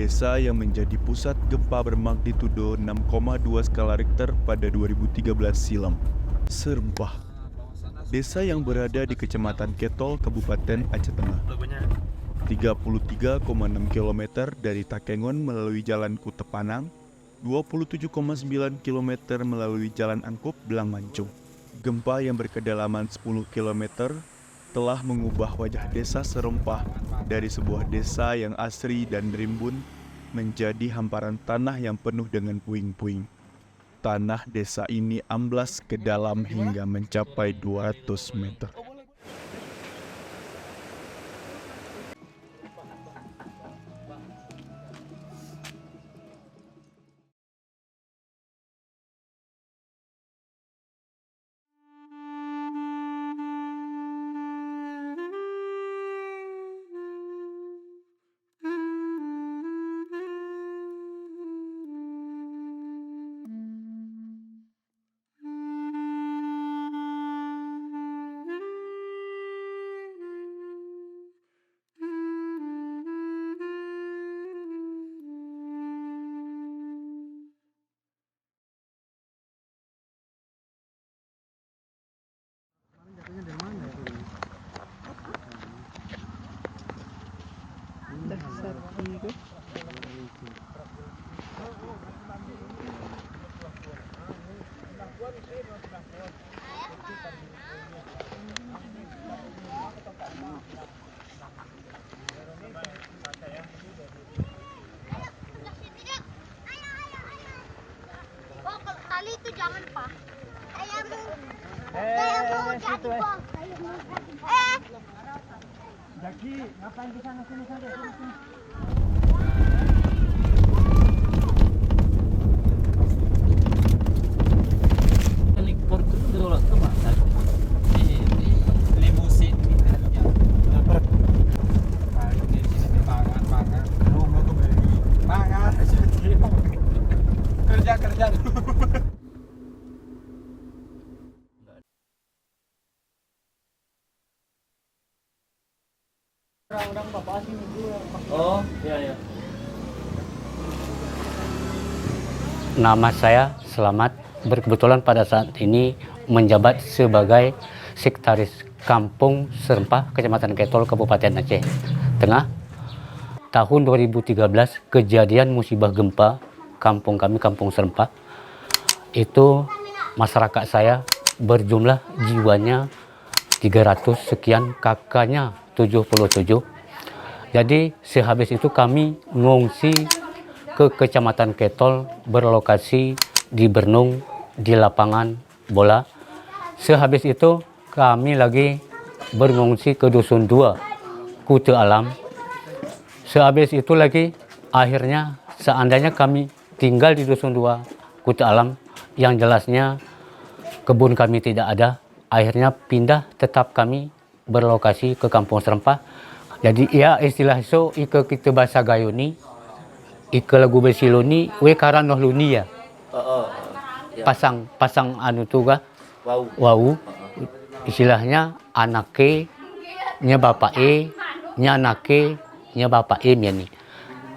desa yang menjadi pusat gempa bermagnitudo 6,2 skala Richter pada 2013 silam. Serempah, desa yang berada di Kecamatan Ketol, Kabupaten Aceh Tengah. 33,6 km dari Takengon melalui Jalan Kutepanang, 27,9 km melalui Jalan Angkup Belang Mancung. Gempa yang berkedalaman 10 km telah mengubah wajah desa Serempah dari sebuah desa yang asri dan rimbun menjadi hamparan tanah yang penuh dengan puing-puing. Tanah desa ini amblas ke dalam hingga mencapai 200 meter. Tali itu jangan, Pak. Situ Jaki, ngapain di sana sini saja sini. Ekspor itu berolak ke mana? Di limusin ya. Paling di sini pangan. Rumah tuh beli. Pangan kerja dulu. Orang bapak sini dulu. Oh, iya. Nama saya Selamat, berkebetulan pada saat ini menjabat sebagai Sekretaris Kampung Serempah, Kecamatan Ketol, Kabupaten Aceh Tengah. Tahun 2013 kejadian musibah gempa kampung kami, Kampung Serempah, itu masyarakat saya berjumlah jiwanya 300 sekian, kakaknya 77. Jadi sehabis itu kami ngungsi ke Kecamatan Ketol, berlokasi di Bernung di lapangan bola. Sehabis itu kami lagi berngungsi ke Dusun 2 Kute Alam. Sehabis itu lagi akhirnya seandainya kami tinggal di Dusun 2 Kute Alam, yang jelasnya kebun kami tidak ada, akhirnya pindah tetap kami berlokasi ke Kampung Serempah. Jadi ya istilah so ike kita bahasa Gayuni, ike lagu besiloni we karanoh luni ya. Pasang anu tuga wau. Istilahnya anake nya bapak nya anake nya bapak miani.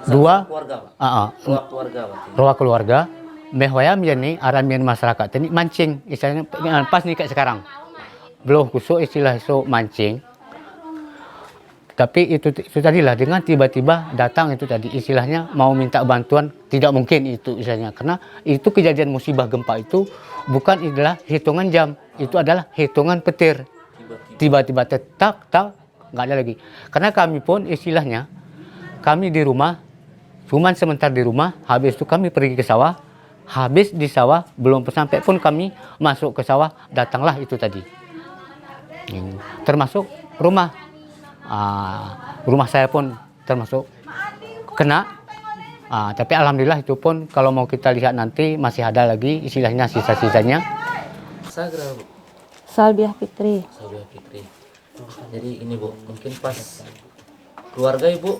Dua keluarga. Keluarga. Mehwaya miani aramian masyarakat ini mancing, istilahnya pas nih kayak sekarang. Belum kusuk istilah so mancing. Tapi itu tadilah dengan tiba-tiba datang itu tadi istilahnya mau minta bantuan, tidak mungkin itu istilahnya, karena itu kejadian musibah gempa itu bukan adalah hitungan jam, itu adalah hitungan petir. Tiba-tiba tetap nggak ada lagi. Karena kami pun istilahnya kami di rumah, cuman sebentar di rumah, habis itu kami pergi ke sawah, habis di sawah belum sampai pun kami masuk ke sawah, datanglah itu tadi. Termasuk rumah saya pun termasuk kena, tapi alhamdulillah itu pun kalau mau kita lihat nanti masih ada lagi istilahnya sisa-sisanya. Salbiah Fitri. Jadi ini Bu, mungkin pas keluarga Ibu,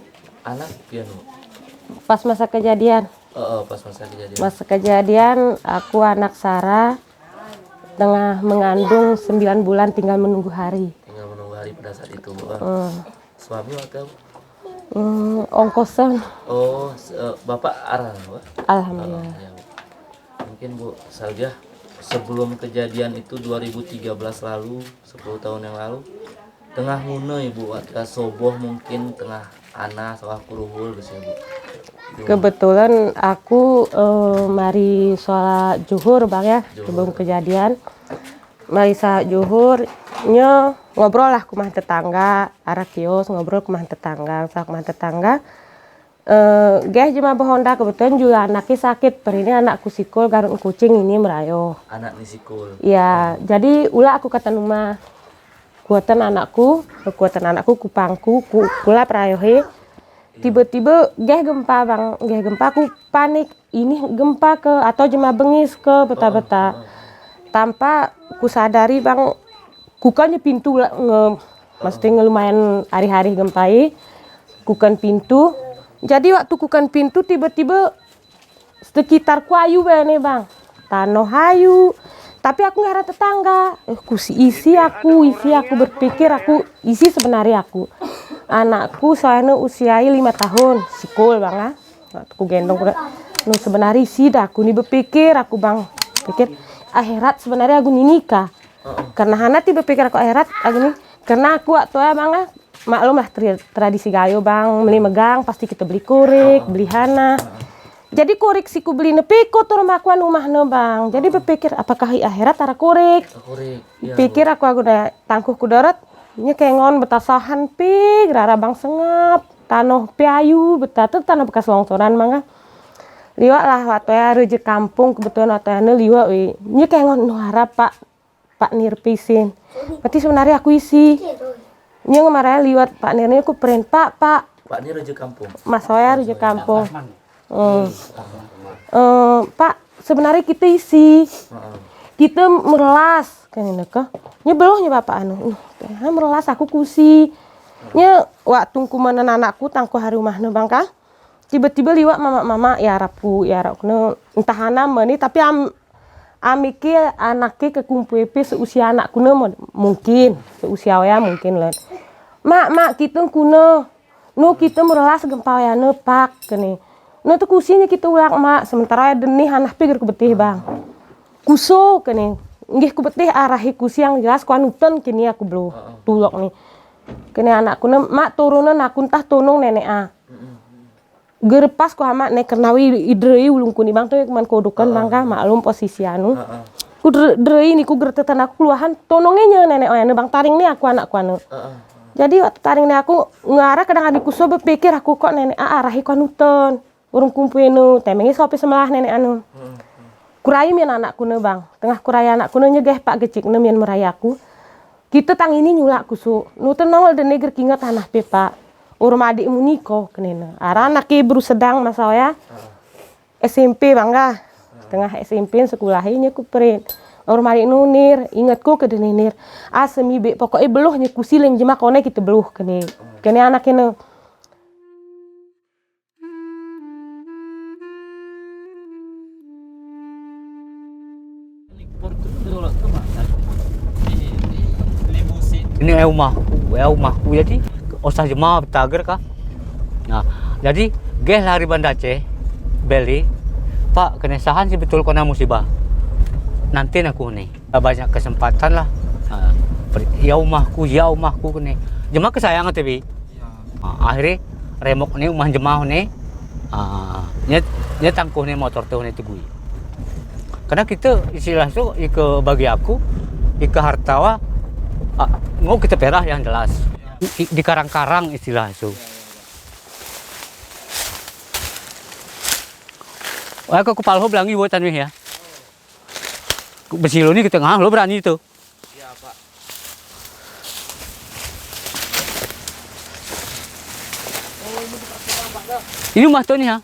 anak piano. Pas masa kejadian. Pas masa kejadian. Masa kejadian aku anak Sarah tengah mengandung 9 bulan, tinggal menunggu hari. Pada saat itu Bu. Suami waktu Ongkosan. Oh, Bapak arah Pak? Alhamdulillah. Ya, Bu. Mungkin Bu Salja, sebelum kejadian itu 2013 lalu, 10 tahun yang lalu, tengah nguna Ibu, warga soboh mungkin tengah anak sawah kuruhul gitu Bu. Kebetulan aku mari sholat zuhur bang ya, sebelum kejadian. Mari sholat zuhur, ngobrol lah kumah tetangga, arah kios ngobrol kumah tetangga, Geh cuma behonda kebetulan juga anaknya sakit, per ini anakku sikul garung kucing ini merayo. Anak nih sikul. Ya, jadi ulah aku kata rumah kekuatan anakku kupangku, kula perayohe. Tiba-tiba geh gempa bang, geh gempa aku panik. Ini gempa ke atau cuma bengis ke beta-beta. Tanpa ku sadari bang, kukanya pintu maksudnya lumayan hari-hari gempai, kukan pintu. Jadi waktu kukan pintu tiba-tiba sekitar ku ayu bene bang, tanah hayu. Tapi aku nggak ada tetangga, isi aku berpikir aku isi sebenarnya aku. Anakku soalnya usia 5 tahun, sikul bang ah. Aku gendong sebenarnya isi dah aku nih berpikir aku bang, pikir akhirat sebenarnya aku nih nikah. Karena Hana tiba berpikir aku akhirat aku nih, karena aku waktu ya bang ah. Maklum lah tradisi gayo bang, beli megang pasti kita beli kurik, beli hana. Jadi kurik si ku beli nepiko tuh rumah aku rumah bang. Jadi berpikir apakah akhirat ada kurik? Ya, Pikir aku udah tangkuh ku darat, nya kengon betasahan pig, rara bang sengap, tanah piayu, betatu tanah bekas longsoran bang. Liwat lah waktu ya rejek kampung kebetulan waktu ya liwat wi, nya kengon nuhara pak nirpisin. Berarti sebenarnya aku isi. Nya kemarin liwat Pak Nirnya aku peren Pak Nir rejek kampung. Mas saya rejek kampung. Pak sebenarnya kita isi, kita merelas kan ini kah? Nya belohnya bapak merelas aku kusi. Nya waktu kumanan anakku tangku hari rumah bang kah? Tiba-tiba liwat mama ya harapku entah anak meni tapi amiki anaknya kekumpul seusia anakku mungkin seusia waya mungkin lah. Mak kita kuno, kita merelas gempa ya pak kene. Tuh kusinya kita ulang mak sementara denih anak pikir kubetih bang. Kuso kene, nggih kubetih arahi kusi yang jelas kuanutan kini aku belum tulok nih. Kene anakku mak turunan aku entah tunung nenek a. Gerepas ku amak nek kenawi idrei ulung kuni bang tuh kuman kodukan bang kah maklum posisi anu. Ku drei ni ku gertetan aku keluahan tonongnya nenek oyane bang taring nih aku anakku anu. Jadi waktu taring nih aku ngarah kadang adikku so berpikir aku kok nenek arahi kuanutan. Urung kumpuinu temengi sopi sebelah nenek anu. Kurayim ya anakku ne bang. Tengah kuraya anakku ne nyegeh pak gecik ne mian merayaku. Kita tang ini nyulak kusu. Nuten nongol dan neger kingat tanah pe pak. Urung adikmu niko kenena. Ara anaknya baru sedang masa ya. SMP bangga. Tengah SMP sekolahinya ku perin. Urung adik nunir, ingatku ke denir. Semi be pokoknya beluhnya kusileng jema kone kita beluh kene. Kene anaknya Ini rumahku jadi osah jemaah betager kah. Nah, jadi geh lari Banda Aceh beli Pak kenesahan sih betul kena musibah. Nanti aku nih banyak kesempatan lah. Ya rumahku kene. Jemaah kesayangan tapi. Akhirnya remok nih rumah jemaah nih. Nya tangkuh nih motor tuh nih tegui. Karena kita istilah itu bagi aku hartawa mau kita perah yang jelas di karang-karang istilah itu. Aku kepala bilang ibu tadi ya. Besi lo ini ke tengah lo berani itu. Iya pak. Ini rumah tuh nih ya.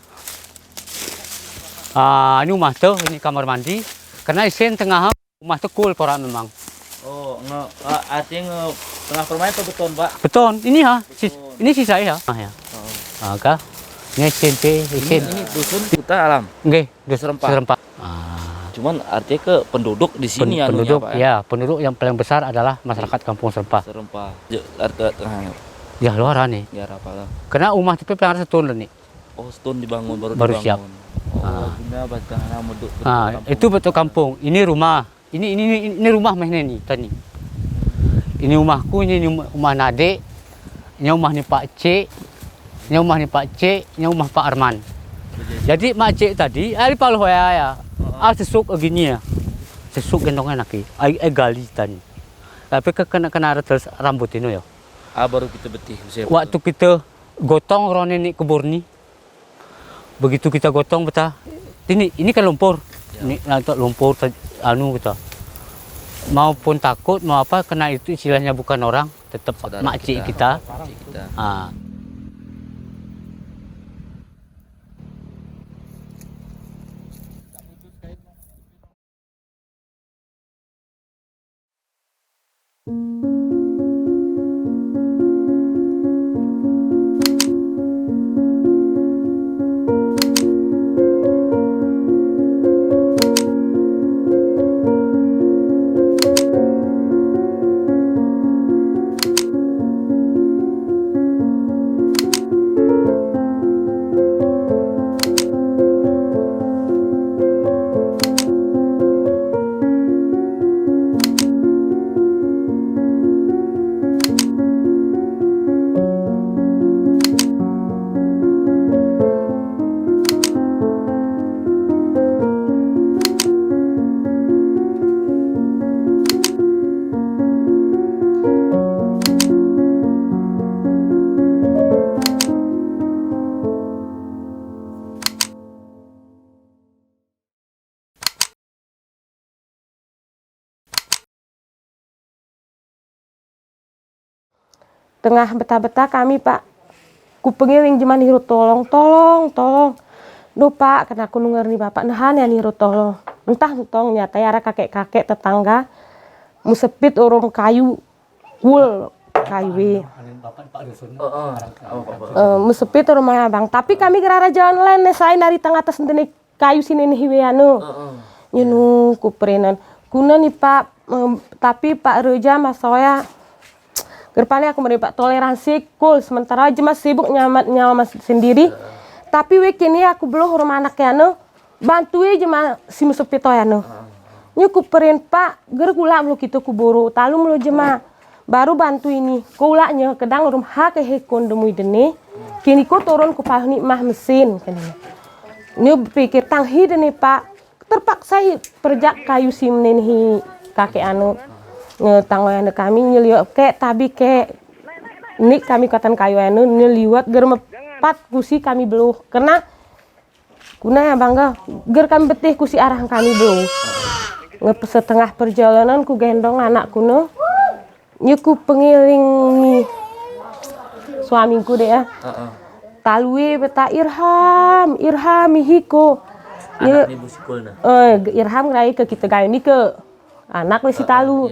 Ini rumah tuh, ini kamar mandi. Karena isen tengah rumah tuh cool koran memang. Oh, artinya tengah permain atau beton, Pak? Beton, ini ya, ini sisa ya. Ya. Maka ini SMP, Ini dusun hutan alam. Nggih, Serempak. Serempak. Cuman artinya ke penduduk di sini penduduk, Pak, ya, penduduk yang paling besar adalah masyarakat Kampung Serempak. Serempak. Ke tengahnya. Ya luar nih. Ya apa lah. Karena rumah itu pengen setahun nih. Oh, setahun dibangun baru Baru dibangun. siap. Oh, guna batang nama duk. Itu betul kampung. Ini rumah. Ini rumah mainnya nih tadi. Ini rumahku, ini rumah Nade. Ini rumah nih Pak C. Ini rumah nih Pak C. Ini rumah Pak Arman. Jadi Mak C tadi, ali palu ya. Sesuk gini ya. Sesuk gendongnya lagi. Gali tadi. Tapi kena terus rambut ini ya. Baru kita betih usia. Waktu kita gotong rone nih kebur nih. Begitu kita gotong betah. Ini kan lumpur. Ini untuk lumpur anu kita. Maupun takut mau apa kena itu istilahnya bukan orang, tetap makcik kita. Tengah betah-betah kami Pak, ku pengiling jeman hiru tolong. Duh Pak, kena aku nunger nih Bapak, nahan ya niru tolong. Entah tong nyata ya ada kakek-kakek tetangga, musepit urung kayu, wul kayu. Musepit rumah abang. Tapi kami gerara jalan lain nih, saya dari tengah atas nih kayu sini nih hiweanu. Nyenu ku perinan. Kuna nih Pak, tapi Pak Reja mas saya gerpane aku mendapat toleransi cool sementara aja mas sibuk nyawa mas sendiri tapi week ini aku belum rumah anaknya no bantu aja mas si musupito ya no nyukup perin Pak ger gula melu gitu kuburu talu melu jema baru bantu ini kulanya kedang rumah ke hekon demui dene kini ku turun ku pahni mah mesin kene nyu pikir tanghi dene Pak terpaksa perjak kayu simnen hi kakek anu ngetanggoyan kami nyeliwat kek tabi kek ini kami katan kayu anu nyeliwat ger mepat kusi kami beluh karena kuna ya bangga ger kami betih kusi arah kami beluh setengah perjalanan ku gendong anak kuno nyuku pengiling suamiku deh ya talui beta Irham hiko anak ibu sekolah Irham rai ke kita gaya ini ke anak si talu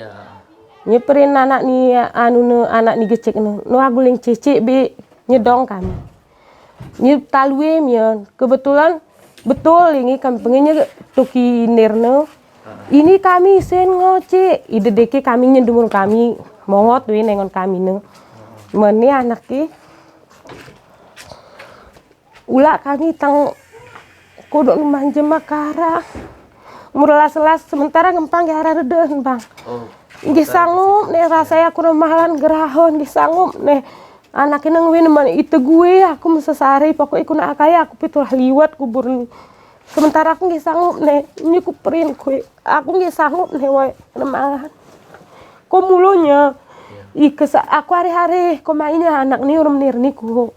nyeperin anak ni anu anak ni gecek nu aguling cecek be nyedong kami nye talue mian kebetulan betul ini kami pengennya tuki nirno ini kami sen ngoce ide deke kami nyendumur kami mongot we nengon kami nu meni anak ki ula kami tang kodok manje makara murlas-las sementara ngempang ya reden bang nggih sanggup nih rasanya aku remalan gerahon nggih sanggup nih anaknya nangwin man itu gue aku mesesari pokoknya aku nak kaya aku pitulah liwat kubur sementara aku nggih sanggup nih ini ku perin kue aku nggih sanggup nih wae remalan kok mulunya aku hari-hari kok mainnya anak nih urum nirni ku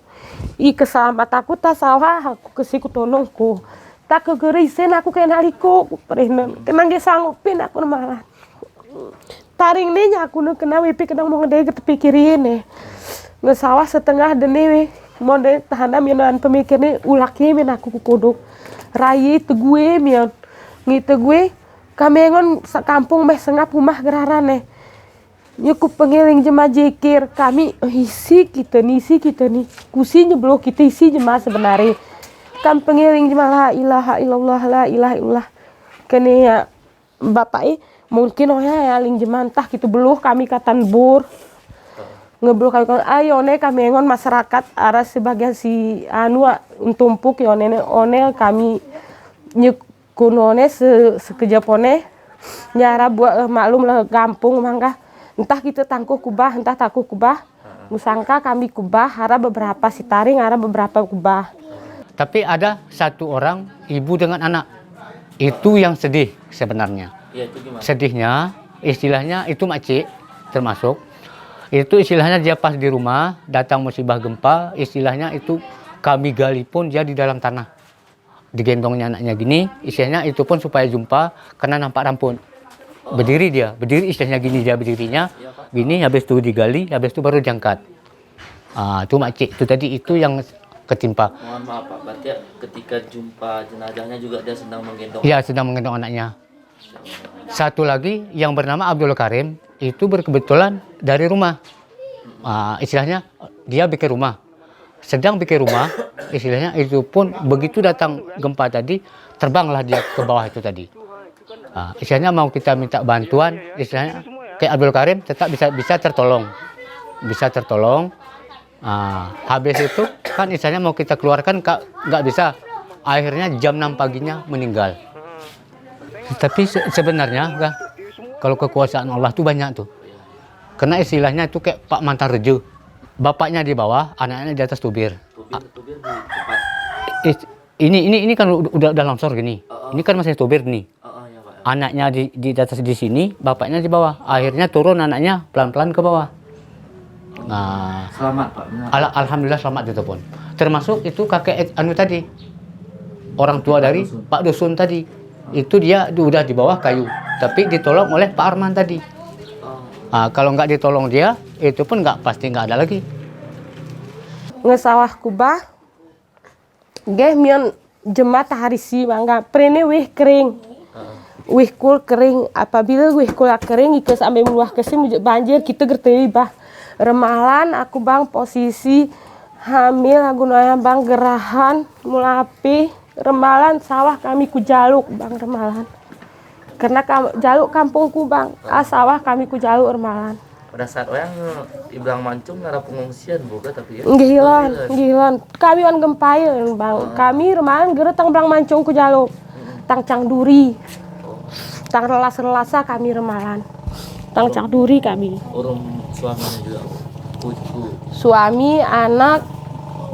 keselamat aku tak salah aku kesiku tolongku tak kegerisen aku kena liku perin kena nggih sanggupin aku remalan taring nih aku nu kena wipi kena mau ngede kepikirin nih ngesawah setengah dene mau deh tahanam yang pemikir nih ulaknya min aku kuduk rayi tegue mian ngite gue kami ngon kampung meh sengap rumah geraran nih nyukup pengiling jemaah jikir kami isi kita nih kusi nyebloh kita isi jemaah sebenarnya kan pengiling jemaah la ilaha illallah kene ya bapak mungkin ya ling jemantah gitu beluh kami katan bur ngeblok kami ngon masyarakat arah sebagian si anu tumpuk one kami nyekunone sekejapone nyara buat maklum lah kampung mangga entah kita tangkuh kubah entah takuh kubah musangka kami kubah hara beberapa sitaring hara beberapa kubah. Tapi ada satu orang ibu dengan anak itu yang sedih sebenarnya. Iya, itu gimana? Sedihnya istilahnya itu makcik termasuk itu istilahnya dia pas di rumah datang musibah gempa istilahnya itu kami gali pun dia di dalam tanah digendongnya anaknya gini istilahnya itu pun supaya jumpa karena nampak rampun berdiri istilahnya gini dia berdirinya gini habis itu digali habis itu baru diangkat. Itu makcik itu tadi itu yang ketimpa. Mohon maaf Pak, berarti ketika jumpa jenazahnya juga dia sedang menggendong? Iya, sedang menggendong anaknya. Satu lagi yang bernama Abdul Karim itu berkebetulan dari rumah. Istilahnya dia bikin rumah. Sedang bikin rumah, istilahnya itu pun begitu datang gempa tadi, terbanglah dia ke bawah itu tadi. Istilahnya mau kita minta bantuan, istilahnya kayak Abdul Karim tetap bisa tertolong. Bisa tertolong. Habis itu kan istilahnya mau kita keluarkan nggak bisa. Akhirnya jam 6 paginya meninggal. Tapi sebenarnya kalau kekuasaan Allah tuh banyak tuh. Karena istilahnya itu kayak Pak Mantan Rejo. Bapaknya di bawah, anaknya di atas tubir. Tubir di tempat. Ini kan udah longsor gini. Ini kan masih tubir nih. Ya, Pak. Anaknya di atas di sini, bapaknya di bawah. Akhirnya turun anaknya pelan-pelan ke bawah. Nah, Selamat Pak. alhamdulillah selamat itu pun. Termasuk itu kakek anu tadi. Orang tua dari Pak Dusun tadi. Itu dia udah di bawah kayu, tapi ditolong oleh Pak Arman tadi. Kalau nggak ditolong dia, itu pun pasti nggak ada lagi. Ngesawah kubah, geh mian jembat harisi mangga, prene wih kering, wih kul kering. Apabila wih kul kering, ika sampai meluah kesim banjir kita gertei bah. Remalan aku bang posisi hamil aku naya bang gerahan mulapi remalan sawah kami ku jaluk bang remalan. Karena jaluk kampungku bang, sawah kami ku jaluk remalan. Pada saat orang Iblang Mancung nggak ada pengungsian bukan tapi ya? Ngilan. Kami wan gempail bang. Kami remalan geret tang Iblang Mancung ku jaluk. Tang Cangduri. Tang relas-relasa kami remalan. Tang Cangduri kami. Urung suaminya juga. Suami, anak,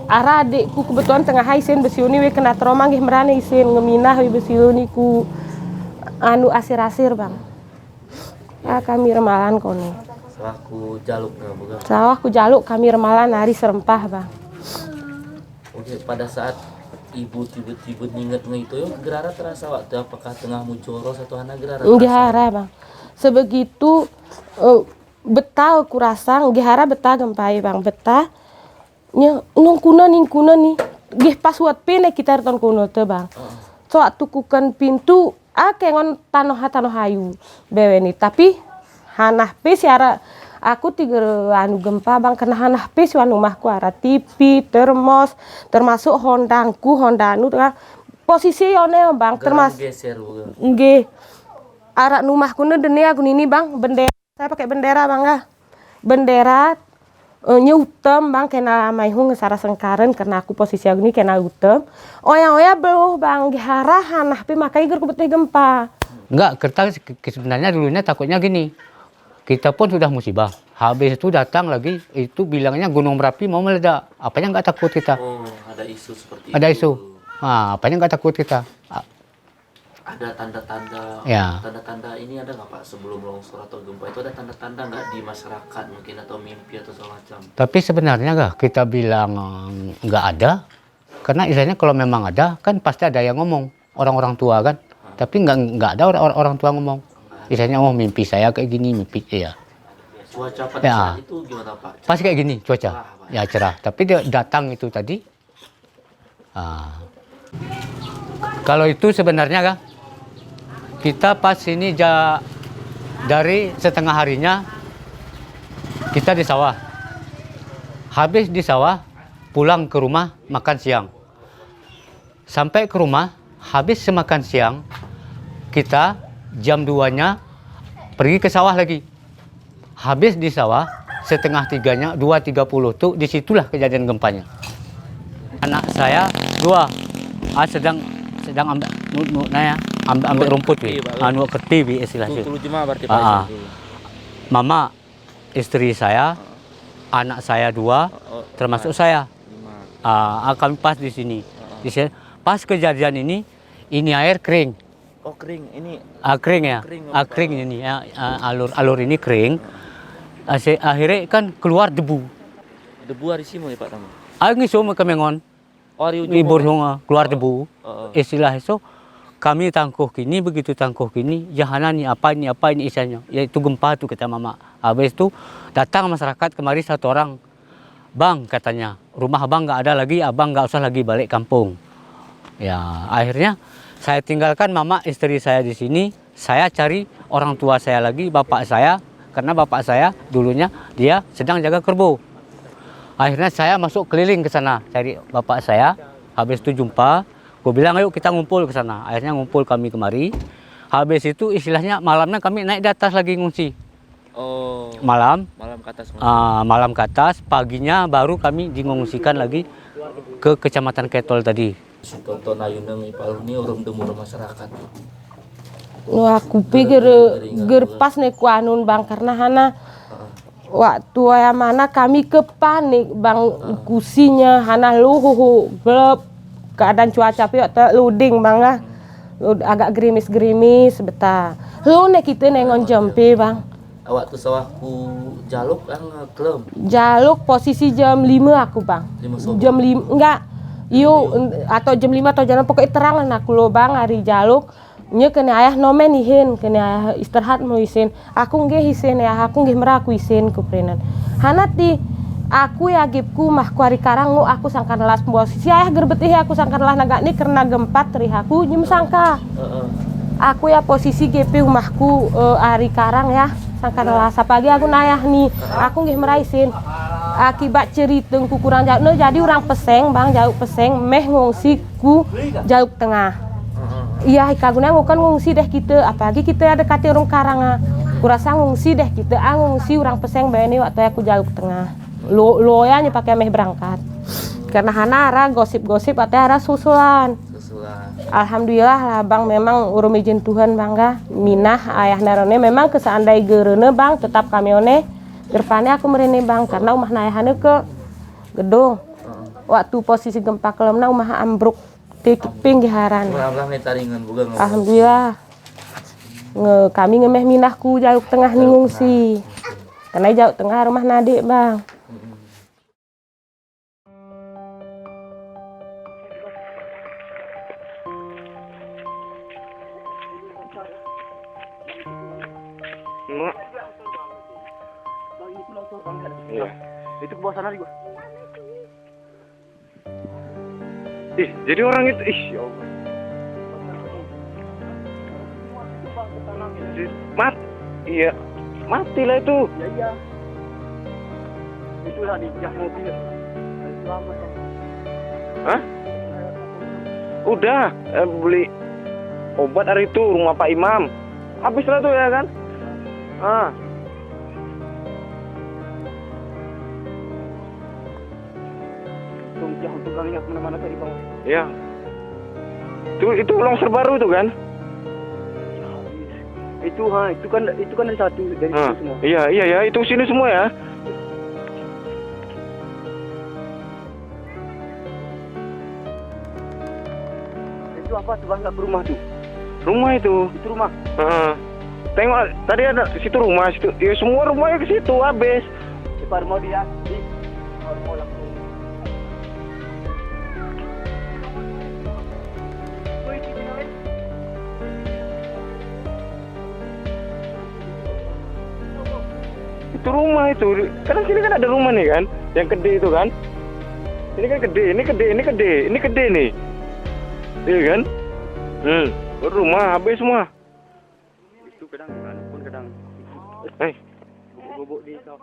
ara adikku kebetulan tengah isin besiuni we kena trauma nggih merane isin ngeminah we besiuni ku anu asir-asir bang. Kami remalan kono. Sawahku jaluk bukan? Sawahku jaluk kami remalan hari serempah bang. Oke, pada saat ibu tiba-tiba nginget itu ya gerara terasa waktu apakah tengah mujoros atau anak gerara? Gihara bang. Sebegitu betah kurasa gihara betah gempai bang betah. Nya nung kuna nih. Gih pas buat pene kita ton kuno te bang. So tukukan pintu kengon tanah hayu beweni tapi hanah pe siara aku tiga anu gempa bang kena hanah pe si anu rumahku ara TV termos termasuk Honda anu posisi one bang termasuk nggih ara rumahku dene aku ini bang bendera saya pakai bendera bang bendera nyutem bang kena maihung ngesara sengkaren karena aku posisi aku ini kena utem oya beluh bang gihara hanah pi makai ger kubeteh gempa Enggak, kita sebenarnya dulunya takutnya gini. Kita pun sudah musibah. Habis itu datang lagi, itu bilangnya gunung berapi mau meledak. Apanya nggak takut kita? Oh, ada isu seperti ada itu. isu. Apanya nggak takut kita? Ada tanda-tanda. Ya. Tanda-tanda ini ada nggak Pak sebelum longsor atau gempa itu ada tanda-tanda nggak di masyarakat mungkin atau mimpi atau semacam? Tapi sebenarnya kita bilang nggak ada. Karena istilahnya kalau memang ada, kan pasti ada yang ngomong. Orang-orang tua kan. Tapi nggak ada orang tua ngomong. Istilahnya mimpi saya kayak gini, mimpi ya. Cuaca pada saat itu gimana Pak? Pasti kayak gini cuaca. Cerah, Ya cerah. Tapi dia datang itu tadi. Kalau itu sebenarnya kita pas ini dari setengah harinya kita di sawah. Habis di sawah, pulang ke rumah makan siang. Sampai ke rumah, habis semakan siang, kita jam 2-nya pergi ke sawah lagi. Habis di sawah, setengah 3-nya 2.30 tuh disitulah kejadian gempanya. Anak saya 2 sedang ambil rumput wi, anu kerti wi istilahnya. berarti Mama, istri saya, anak saya 2, termasuk saya. Kami pas di sini. Pas kejadian ini air kering. Oh kering, ini Kering ya, kering ini ya, alur ini kering. Akhirnya kan keluar debu. debu hari simo ya Pak Tamu. Angin semua kemengon, Oh hari ujung libur Bogor. semua keluar debu. Oh. Istilah itu kami tangkuh kini, begitu tangkuh kini, jahanan apa ini isinya, yaitu gempa tuh kata mama. Habis itu datang masyarakat kemari 1 orang, bang katanya, rumah abang nggak ada lagi, abang nggak usah lagi balik kampung. Ya akhirnya saya tinggalkan mama istri saya di sini, saya cari orang tua saya lagi, bapak saya, karena bapak saya dulunya dia sedang jaga kerbau. Akhirnya saya masuk keliling ke sana cari bapak saya, habis itu jumpa. Gue bilang ayo kita ngumpul ke sana. Akhirnya ngumpul kami kemari. Habis itu istilahnya malamnya kami naik di atas lagi ngungsi. Oh. Malam Malam ke atas. malam ke atas, paginya baru kami mengungsikan lagi ke Kecamatan Ketol tadi. Tonton ayunang ipalu ni orang demur masyarakat. Wah, aku pikir gerpas nih kuanun bang karena hana waktu yang mana kami kepanik bang kusinya hana luhu gelap keadaan cuaca piok loading bang lah agak gerimis sebentar. Lu nih kita nengon jempe bang. Awak tu sawahku jaluk yang klem. Jaluk posisi jam 5 aku bang. 5 subuh. Jam 5 enggak. Atau jam 5 atau jam pokoknya terang lah aku lo bang hari jaluk. Nya kena ayah nomen ihin, kena ayah istirahat mau isin. Aku nggih isin ya, aku nggih meraku isin kuprenan. Hanati aku ya gipku mah ku hari karang aku sangkan las posisi ayah gerbetih aku sangkan lah naga ni karena gempat terih aku nyem sangka. Aku ya posisi GP rumahku hari karang ya sangkan lah pagi aku nayah nih, aku nggih meraisin. Akibat cerita ku kurang jauh, jadi orang peseng bang jauh peseng meh ngungsi ku jauh tengah. Iya, kaguna kan ngungsi deh kita, apalagi kita ada kata orang karang. Kurasa ngungsi deh kita, ngungsi orang peseng bayani waktu aku jauh tengah. Loyanya pakai meh berangkat. Karena hanara gosip-gosip atau ada susulan. Alhamdulillah lah bang, memang urung izin Tuhan bangga. Minah ayah narone memang keseandai gerene bang, tetap kami one. Gerpane aku merene bang, karena umah nayahane ke gedung. Waktu posisi gempa kelemna umah ambruk. Pinggir haran. Alhamdulillah. Kami ngemeh minahku jauh tengah nih ngungsi. Karena jauh tengah rumah nadik bang. Iya. Itu ke bawah sana juga. Ih, jadi orang itu, ya Allah. Iya, matilah itu. Iya. Itulah di jak mobil. Selamat. Hah? Udah, beli obat hari itu rumah Pak Imam. Habislah tuh ya kan? Untuk kami nggak kemana-mana tadi bang. Iya. Itu longsor baru itu kan? Itu kan dari satu dari sini semua. Iya itu sini semua ya. Itu apa tuh bang nggak ke rumah tuh? Rumah itu. Itu rumah. Tengok tadi ada situ rumah situ. Ya semua rumahnya ke situ habis. Baru mau dia. Mau langsung. Itu rumah itu, karena sini kan ada rumah nih kan, yang gede itu kan, ini kan gede, ini gede nih, iya kan, rumah habis semua. Itu kadang pun kadang, bubuk di kau.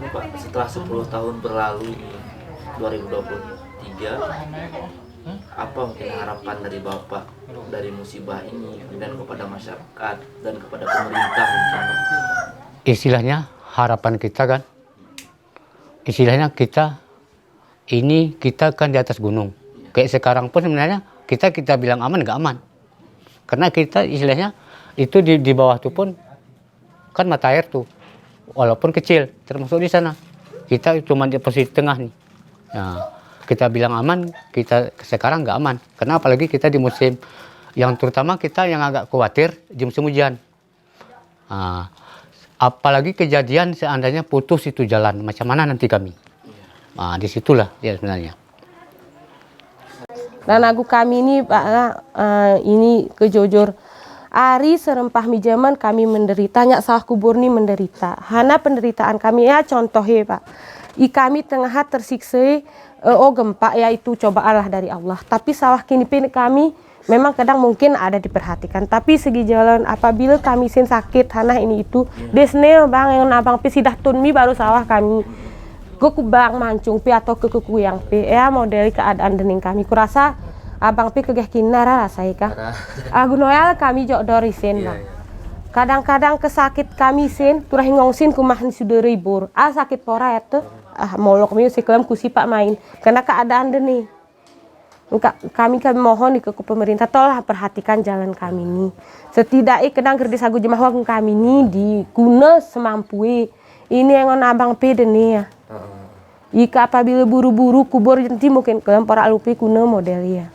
Pak, setelah 10 tahun berlalu di 2023 apa mungkin harapan dari Bapak dari musibah ini dan kepada masyarakat dan kepada pemerintah mungkin? Istilahnya harapan kita kan, istilahnya kita kan di atas gunung. Kayak sekarang pun sebenarnya kita bilang aman nggak aman, karena kita istilahnya itu di bawah tuh pun kan mata air tuh, walaupun kecil termasuk di sana. Kita cuma di posisi tengah nih. Nah, kita bilang aman, kita sekarang nggak aman. Karena apalagi kita di musim yang terutama kita yang agak khawatir di musim hujan. Nah, apalagi kejadian seandainya putus itu jalan, macam mana nanti kami? Nah, disitulah dia sebenarnya. Dan aku kami ini Pak, ini kejujur. Ari serempah mijaman kami menderita, nyak sawah kubur ni menderita. Hana penderitaan kami ya contoh ya Pak. Kami tengah tersiksa gempa yaitu cobaan dari Allah. Tapi sawah kini kami memang kadang mungkin ada diperhatikan. Tapi segi jalan apabila kami sin sakit hana ini itu desne bang yang nabang pi sidah tunmi baru sawah kami. Ku bang mancung pi atau ke yang pi ya model keadaan dening kami kurasa abang pi kegeh kinara rasai kah agu noel kami jok dori sen bang kadang-kadang kesakit kami sen turah ngongsin kumahan sudah ribur sakit pora itu molok mi siklam kusi pak main karena keadaan dening kami mohon di ke pemerintah tolong perhatikan jalan kami ini setidaknya kadang kerdi sagu jemah wang kami ini diguna semampu ini yang abang pi deni ya. Jika apabila buru-buru kubur nanti mungkin kalian para lupi kuna model ya.